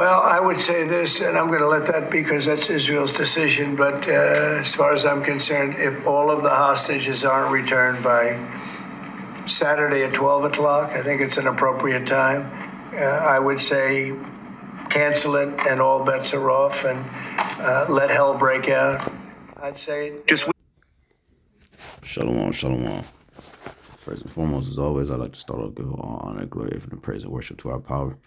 Well, I would say this, and I'm going to let that because that's Israel's decision. But as far as I'm concerned, if all of the hostages aren't returned by Saturday at 12 o'clock, I think it's an appropriate time. I would say cancel it and all bets are off and let hell break out. I'd say just. Shalom, shalom. First and foremost, as always, I'd like to start off with all honor, glory, and praise and worship to our power.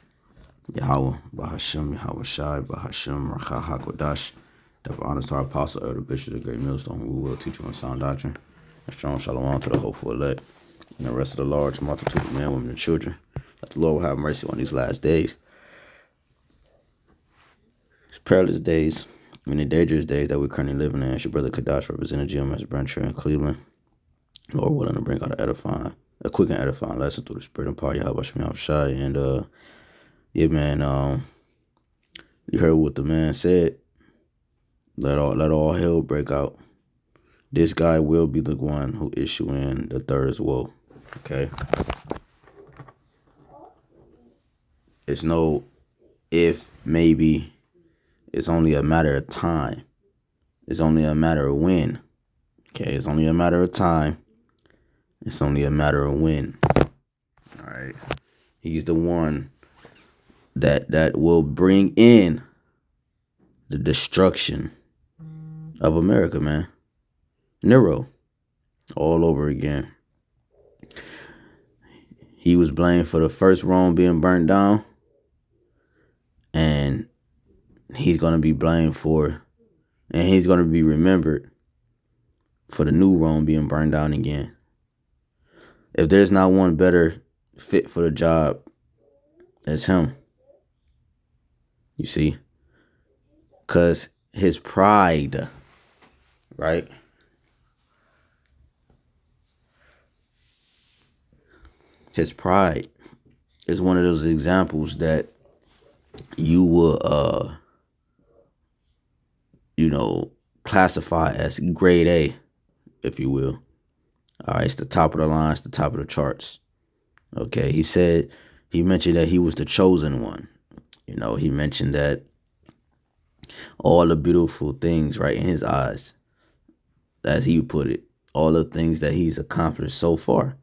YAHAWAH, BAHASHAM, YAHAWASHI, BAHASHAM, RAWCHAA, HAQADASH. Double honors to our apostle, elder bishop, the great millstone, who will teach you on sound doctrine. And strong shalom to the hopeful elect and the rest of the large multitude of men, women, and children. That the Lord will have mercy on these last days. These perilous days, and the dangerous days that we're currently living in. It's your brother Kadash, representing GM as a branch here in Cleveland. Lord willing to bring out a quick and edifying lesson through the spirit and power of YAHWASHI. And yeah, man, you heard what the man said. Let all hell break out. This guy will be the one who issue in the third woe. Okay. It's no if, maybe. It's only a matter of time. It's only a matter of when. Okay, it's only a matter of time. It's only a matter of when. All right. He's the one that will bring in the destruction of America, man. Nero. All over again. He was blamed for the first Rome being burnt down. And he's going to be blamed for, and he's going to be remembered for the new Rome being burned down again. If there's not one better fit for the job, it's him. You see? Because his pride, right? His pride is one of those examples that you will, classify as grade A, if you will. All right, it's the top of the line, it's the top of the charts. Okay, he mentioned that he was the chosen one. He mentioned that all the beautiful things, right, in his eyes, as he put it, all the things that he's accomplished so far.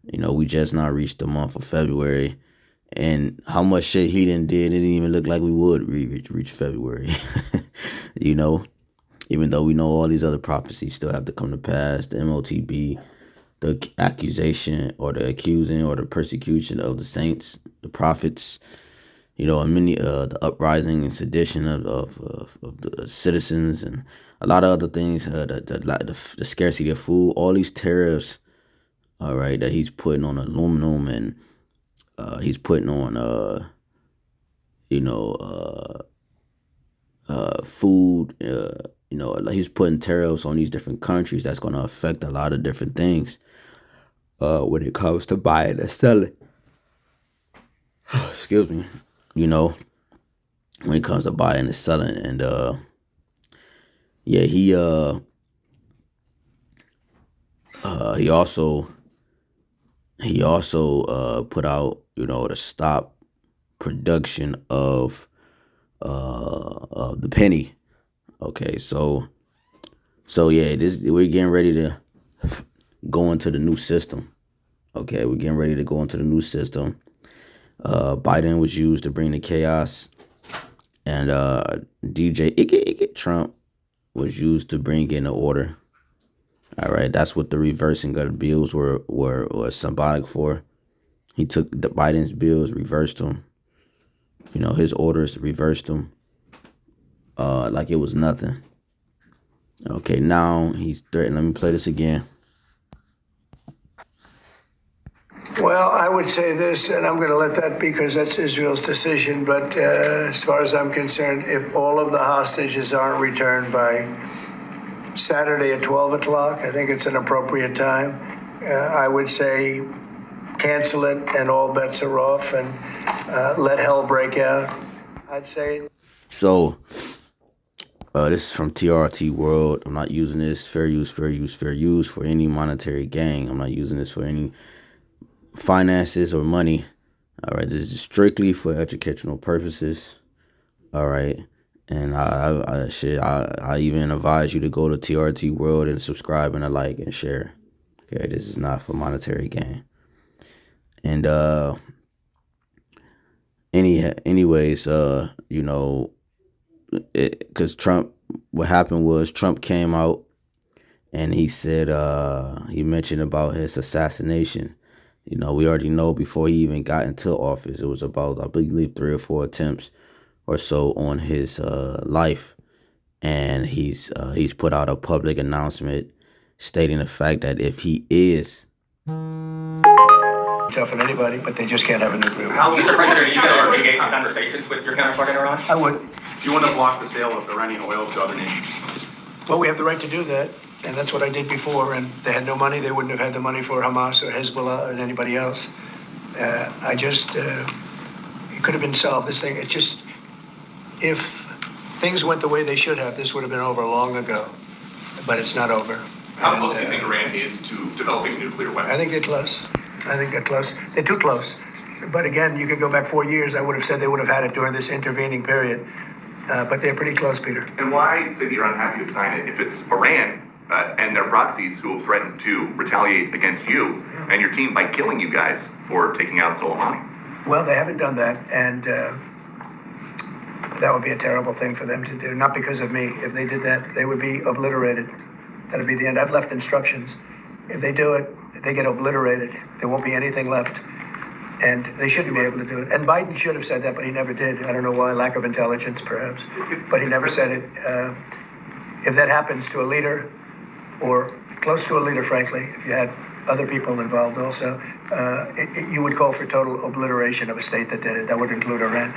We just not reached the month of February, and how much shit he done did, it didn't even look like we would reach February. Even though we know all these other prophecies still have to come to pass, the MOTB, the accusation or the accusing or the persecution of the saints, the prophets, and many the uprising and sedition of the citizens, and a lot of other things, the scarcity of food, all these tariffs, all right, that he's putting on aluminum, and he's putting on food, he's putting tariffs on these different countries that's going to affect a lot of different things when it comes to buying and selling. Excuse me. When it comes to buying and selling. And he also put out, to stop production of the penny. Okay, so yeah, we're getting ready to go into the new system. Okay, we're getting ready to go into the new system. Biden was used to bring the chaos, and DJ Ike Trump was used to bring in the order. All right, that's what the reversing of the bills were symbolic for. He took the Biden's bills, reversed them. His orders, reversed them. Like it was nothing. Okay, now he's threatening. Let me play this again. Well, I would say this, and I'm going to let that because that's Israel's decision. But as far as I'm concerned, if all of the hostages aren't returned by Saturday at 12 o'clock, I think it's an appropriate time. I would say cancel it and all bets are off and let hell break out. I'd say. So, this is from TRT World. I'm not using this. Fair use for any monetary gain. I'm not using this for any finances or money. All right, this is strictly for educational purposes. All right. And I even advise you to go to TRT World and subscribe and like and share. Okay, this is not for monetary gain. And anyways, you know, because Trump, what happened was Trump came out and he said he mentioned about his assassination. You know, we already know before he even got into office, it was about, I believe, 3 or 4 attempts or so on his life. And he's put out a public announcement stating the fact that if he is Tough on anybody, but they just can't have a nuclear weapon. How, Mr. President, are you going to engage in conversations with your counterpart in Iran? I would. Do you want to block the sale of Iranian oil to other nations? Well, we have the right to do that, and that's what I did before. And they had no money; they wouldn't have had the money for Hamas or Hezbollah or anybody else. It could have been solved. This thing, if things went the way they should have, this would have been over long ago. But it's not over. How close do you think Iran is to developing nuclear weapons? I think they're close. They're too close. But again, you could go back 4 years. I would have said they would have had it during this intervening period. But they're pretty close, Peter. And why say the Iran happy to sign it if it's Iran and their proxies who have threatened to retaliate against you and your team by killing you guys for taking out Soleimani? Well, they haven't done that, and that would be a terrible thing for them to do. Not because of me. If they did that, they would be obliterated. That would be the end. I've left instructions. If they do it, they get obliterated. There won't be anything left. And they shouldn't be able to do it. And Biden should have said that, but he never did. I don't know why, lack of intelligence perhaps. But he never said it. If that happens to a leader, or close to a leader, frankly, if you had other people involved also, you would call for total obliteration of a state that did it. That would include Iran.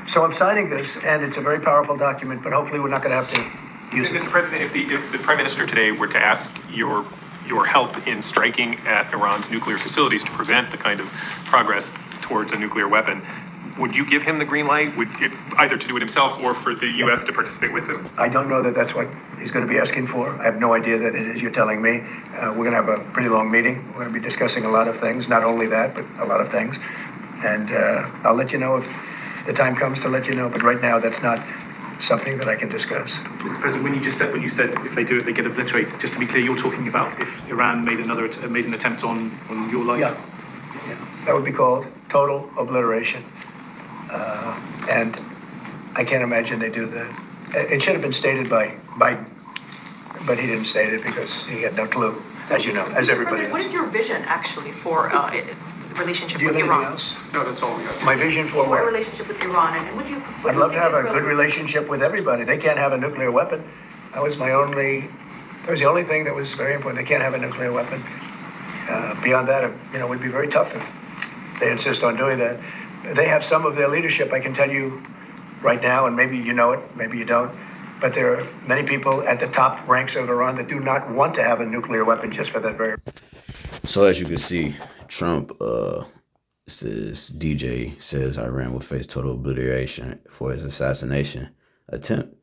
So I'm signing this, and it's a very powerful document, but hopefully we're not going to have to use it. Mr. President, if the Prime Minister today were to ask your help in striking at Iran's nuclear facilities to prevent the kind of progress towards a nuclear weapon, would you give him the green light, either to do it himself or for the U.S. to participate with him? I don't know that that's what he's going to be asking for. I have no idea that it is. You're telling me. We're going to have a pretty long meeting. We're going to be discussing a lot of things, not only that, but a lot of things. And I'll let you know if the time comes to let you know. But right now, that's not something that I can discuss. Mr. President, when you said if they do it, they get obliterated. Just to be clear, you're talking about if Iran made an attempt on your life. Yeah, that would be called total obliteration. And I can't imagine they do that. It should have been stated by Biden, but he didn't state it because he had no clue, as you know, as everybody knows. What is your vision actually for relationship Do you with have Iran? anything else? No, that's all we got. My vision for For a what? relationship with Iran, and would you? I'd love to have a good relationship with everybody. They can't have a nuclear weapon. That was the only thing that was very important. They can't have a nuclear weapon. Beyond that, it would be very tough if they insist on doing that. They have some of their leadership, I can tell you right now, and maybe you know it, maybe you don't, but there are many people at the top ranks of Iran that do not want to have a nuclear weapon just for that very. So as you can see, Trump says DJ says Iran will face total obliteration for his assassination attempt.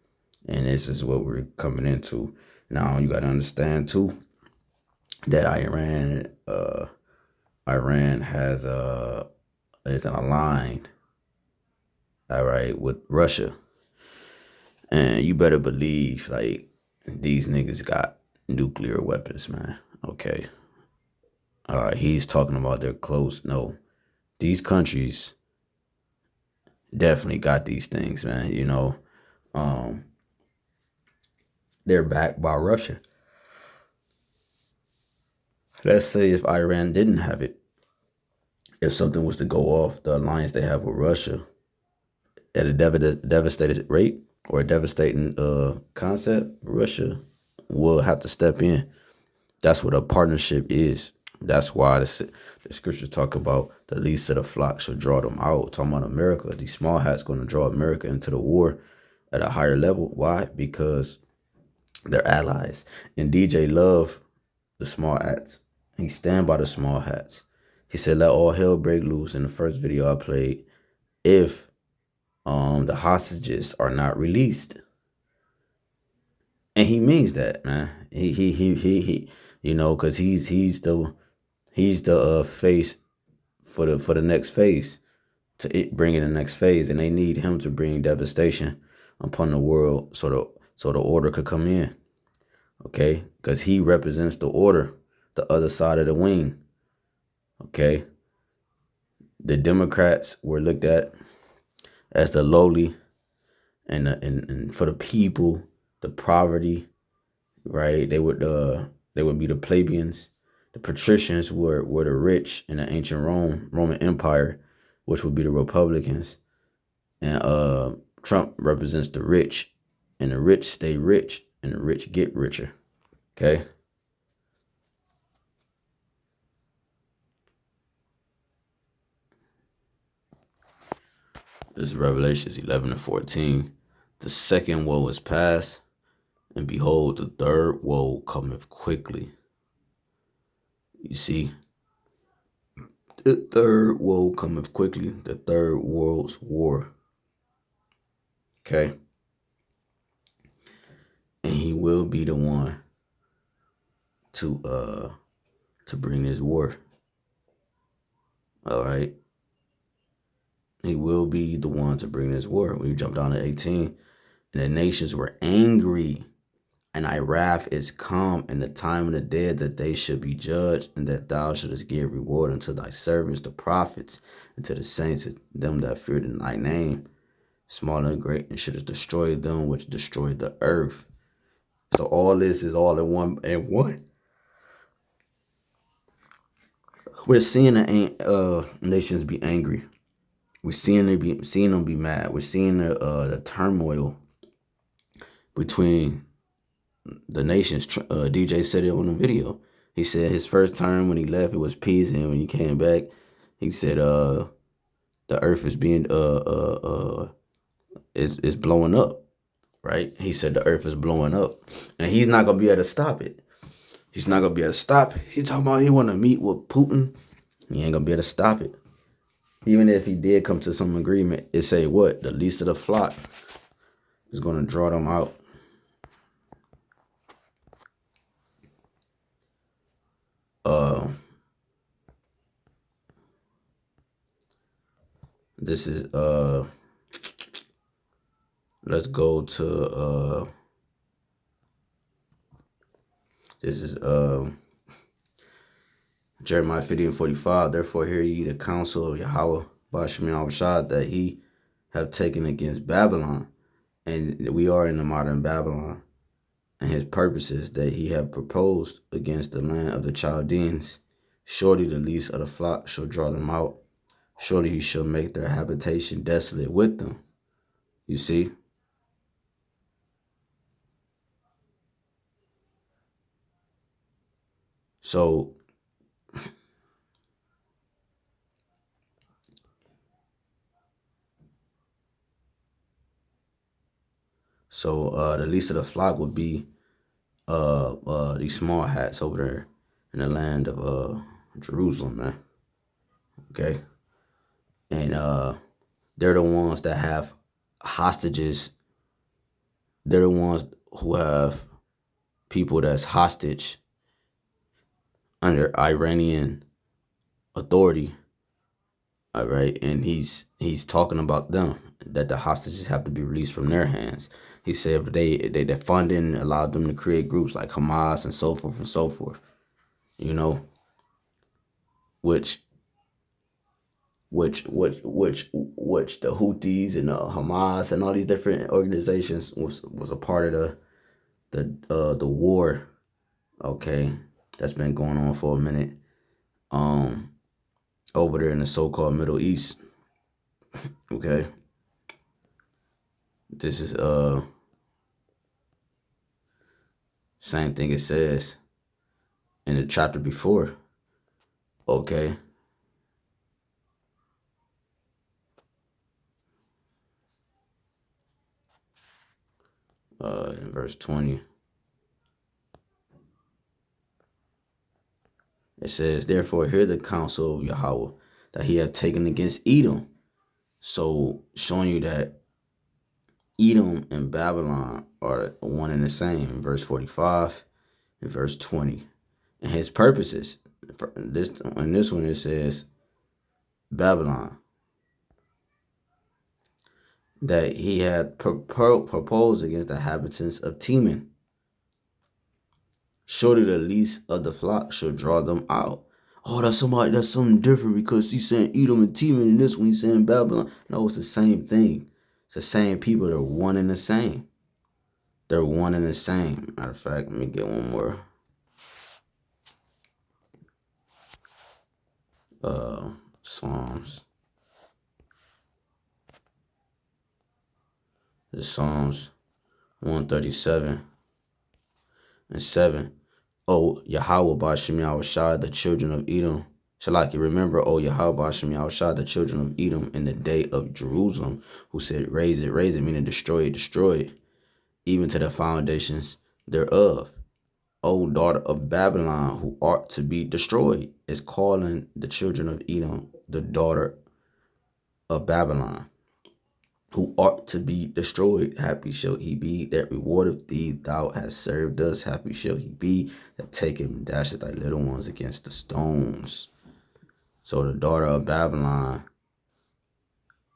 And this is what we're coming into. Now you gotta understand too that Iran has is aligned, all right, with Russia. And you better believe like these niggas got nuclear weapons, man. Okay. All right, he's talking about they're close. No, these countries definitely got these things, man. They're backed by Russia. Let's say if Iran didn't have it, if something was to go off, the alliance they have with Russia at a devastated rate or a devastating concept, Russia will have to step in. That's what a partnership is. That's why the scriptures talk about the least of the flock shall draw them out. Talking about America, these small hats going to draw America into the war at a higher level. Why? Because they're allies. And DJ love the small hats. He stand by the small hats. He said, let all hell break loose in the first video I played if the hostages are not released. And he means that, man. He because he's the face for the next phase, to bring in the next phase, and they need him to bring devastation upon the world so the order could come in. Okay, because he represents the order, the other side of the wing. Okay, the Democrats were looked at as the lowly and for the people, the poverty, right? They would be the plebeians. The patricians were the rich in the ancient Roman Empire, which would be the Republicans. And Trump represents the rich, and the rich stay rich, and the rich get richer. Okay. This is Revelations 11:14. The second woe is past, and behold, the third woe cometh quickly. You see, the third woe cometh quickly, the third world's war. Okay. And he will be the one to bring this war. All right. He will be the one to bring this war. When you jump down to 18, and the nations were angry, and thy wrath is come, in the time of the dead that they should be judged, and that thou shouldest give reward unto thy servants, the prophets, and to the saints, them that feared in thy name, small and great, and shouldest destroy them which destroyed the earth. So all this is all in one. We're seeing the nations be angry. We're seeing them be mad. We're seeing the turmoil between the nations. DJ said it on the video. He said his first term when he left, it was peace, and when he came back, he said the earth is being is blowing up. Right? He said the earth is blowing up, and he's not gonna be able to stop it. He's not gonna be able to stop it. He talking about he want to meet with Putin. He ain't gonna be able to stop it. Even if he did come to some agreement, it say what? The least of the flock is going to draw them out. This is let's go to this is Jeremiah 50:45. Therefore hear ye the counsel of Yahawah, BAHASHAM, that he have taken against Babylon, and we are in the modern Babylon, and his purposes that he have proposed against the land of the Chaldeans. Surely the least of the flock shall draw them out. Surely he shall make their habitation desolate with them. You see? So the least of the flock would be these small hats over there in the land of Jerusalem, man. Okay? And they're the ones that have hostages. They're the ones who have people that's hostage under Iranian authority. All right, and he's talking about them, that the hostages have to be released from their hands. He said they funding allowed them to create groups like Hamas and so forth and so forth. You know, which the Houthis and Hamas and all these different organizations was a part of the war. Okay, that's been going on for a minute. Over there in the so-called Middle East. Okay. This is same thing it says in the chapter before. Okay. In verse 20. It says, therefore hear the counsel of Yahweh that he hath taken against Edom. So showing you that Edom and Babylon are one and the same in verse 45 and verse 20. And his purposes, in this one it says Babylon. that he had proposed against the inhabitants of Teman. Surely the least of the flock shall draw them out. Oh, that's something different because he's saying Edom and Teman, and this one he's saying Babylon. No, it's the same thing. It's the same people. They're one and the same. They're one and the same. Matter of fact, let me get one more. Psalms. The Psalms 137 and 7. O Yahawah BAHASHAM YAHAWASHI, the children of Edom. Shalaki, remember, O Yahawah BAHASHAM YAHAWASHI, the children of Edom in the day of Jerusalem, who said, raise it, meaning destroy it, even to the foundations thereof. O daughter of Babylon, who ought to be destroyed, is calling the children of Edom the daughter of Babylon, who ought to be destroyed. Happy shall he be that rewardeth thee. Thou hast served us. Happy shall he be that taketh and dasheth thy little ones against the stones. So the daughter of Babylon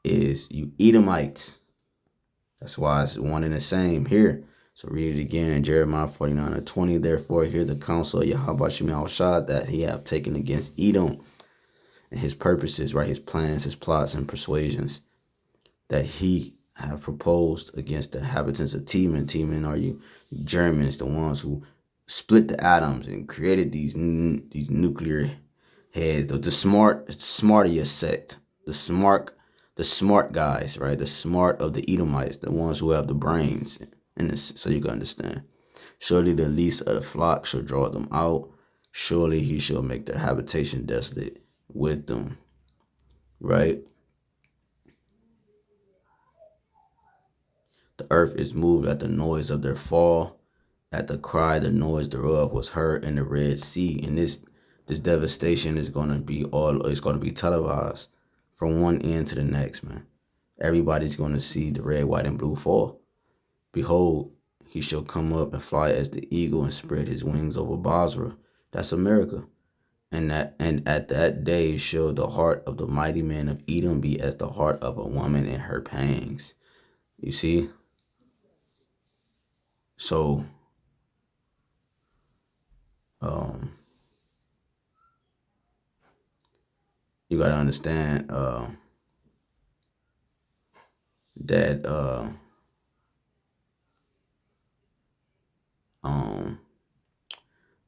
is you Edomites. That's why it's one and the same here. So read it again, Jeremiah 49 and 20. Therefore, hear the counsel of Yahawah that he hath taken against Edom and his purposes, right? His plans, his plots, and persuasions that he have proposed against the inhabitants of Teman. Teman are you Germans, the ones who split the atoms and created these nuclear heads. The smartiest sect, the smart guys, right? The smart of the Edomites, the ones who have the brains. And so you can understand. Surely the least of the flock shall draw them out. Surely he shall make their habitation desolate with them. Right? The earth is moved at the noise of their fall. At the cry, the noise thereof was heard in the Red Sea. And this devastation is going to be televised from one end to the next, man. Everybody's going to see the red, white, and blue fall. Behold, he shall come up and fly as the eagle and spread his wings over Basra. That's America. And at that day shall the heart of the mighty man of Edom be as the heart of a woman in her pangs. You see? So, you got to understand that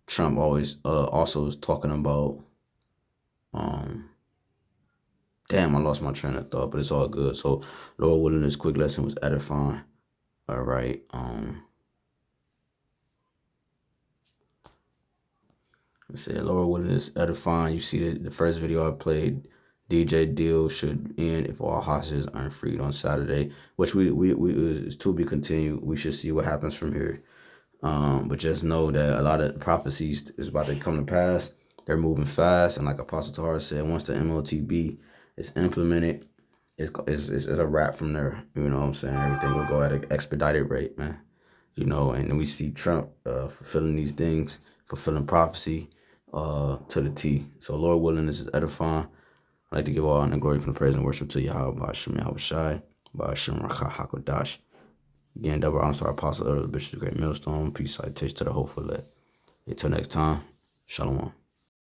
Trump always also is talking about damn, I lost my train of thought, but it's all good. So Lord willing, this quick lesson was edifying. All right. I said Lord willing, this edifying. You see the first video I played, DJ deal should end if all hostages aren't freed on Saturday, which we is to be continued. We should see what happens from here. But just know that a lot of prophecies is about to come to pass. They're moving fast, and like Apostle Tahar said, once the MOTB is implemented, it's a wrap from there. You know what I'm saying? Everything will go at an expedited rate, man. You know, and then we see Trump fulfilling these things, fulfilling prophecy to the T. So Lord willing, this is edifying. I'd like to give all honor and glory from the praise and worship to Yahawah BAHASHAM YAHAWASHI, BAHASHAM HAQADASH. Again, double honor to our apostle, elder, the bishop, the great millstone. Peace, citation to the hopeful elect. Until next time, shalom.